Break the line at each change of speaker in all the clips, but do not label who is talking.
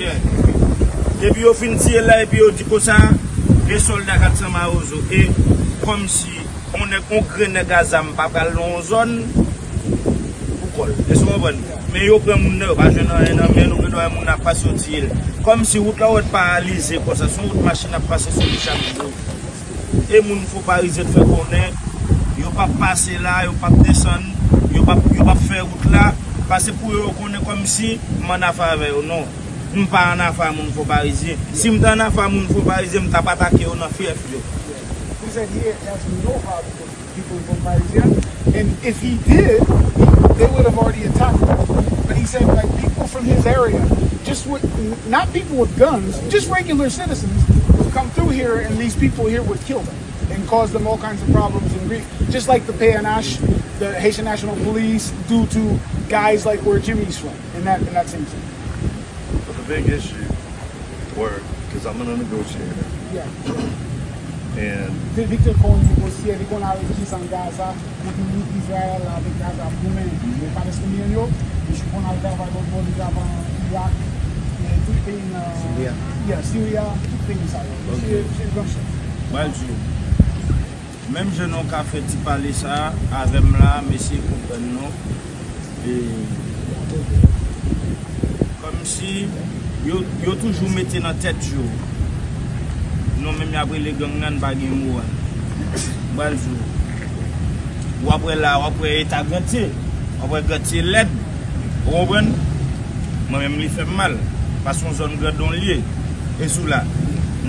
Yeah. Depuis au fin de là et puis on dit que ça, les soldats qui sont marozo et comme si on est un grain de gaz à pas dans zone pour col. Est-ce qu'on va? Mais yo prend mon ne pas jeune mais nous doit mon n'a pas sorti. Comme si route là on paralysé comme ça, son route machine a passé sur chaque jour. Et moun faut pariser de faire connaître, yo pas passer là, yo pas descendre, yo pas faire route là, passer pour yo connaître comme si m'en affaire avec non. Je ne suis pas en affaire, je ne faut pariser. Si je suis en affaire, je ne faut pariser, je ne vais pas attaquer dans le fief.
He said he has no problem with people from Parisien. And if he did, they would have already attacked him. But he said, like, people from his area, just with, not people with guns, just regular citizens would come through here and these people here would kill them and cause them all kinds of problems and grief. Just like the PNH, the Haitian National Police, do to guys like where Jimmy's from, in that same city.
But the big issue, because I'm a negotiator.
Yeah.
And
Victor Kon negocier avec on a réussi sans Gaza, avec Israël, avec Gaza, nous-mêmes, les Palestiniens, je suis qu'on a travaillé dans le Irak, tout le pays, Syria, tout le pays ça. C'est comme ça.
Bonjour. Même je n'ai qu'à faire parler ça avec moi, monsieur comprendre et comme si yo toujours mettez dans tête jour. Non même après les gangs pas gain mouan. Bonjour. Ou après là, ou après état gantier. Après gantier l'aide. Vous comprenez? Moi même lui fait mal parce qu'on zone grandon lié et sous là.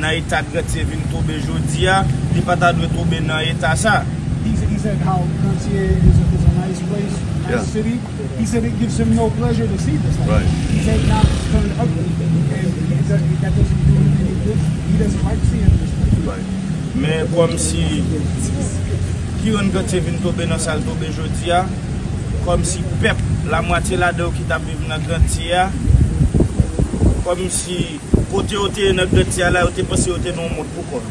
Dans état gantier vinn tomber jodi a, il pas ta doit tomber dans état ça.
He said how Gantier is a nice place, nice city. He said it gives him no pleasure to see this.
Right.
He said now it's turned ugly, and that doesn't do him any good. He doesn't like seeing this place.
right.
Mais comme si qui on Gantier vinn tomber dans salle tomber jodi a, comme si peuple la moitié là-dedans qui t'a vivre dans Gantier a, comme si côté côté dans Gantier là, côté passé côté non monde pourquoi.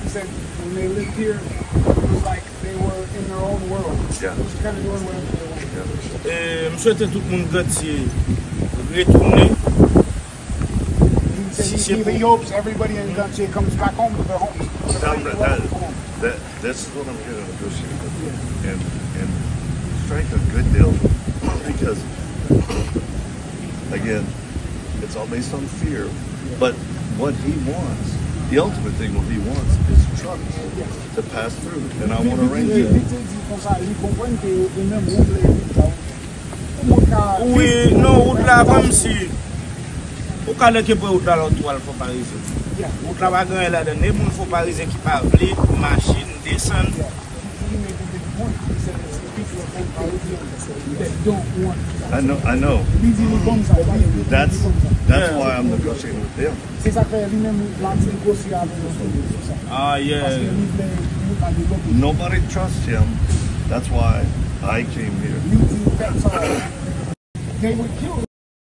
He said when they lived here, it was like they were in their own world.
Yeah.
It was kind of doing whatever they wanted.
Et je souhaite tout le monde Gantier retourner.
He said he hopes everybody in Gantier comes back home to their homes.
This is what I'm here to negotiate with, and strike a good deal, because again, it's all based on fear. But what he wants, the ultimate thing, what he wants, is trucks to pass through, and I want to arrange it.
Oui, non, route là comme si au cas que pour route là l'autre faut pariser. Route là va gagner là dedans, il faut pariser qui parle, machine descendre.
I know. That's why I'm negotiating with them.
Ah yeah.
Nobody trusts him. That's why I came here.
They would kill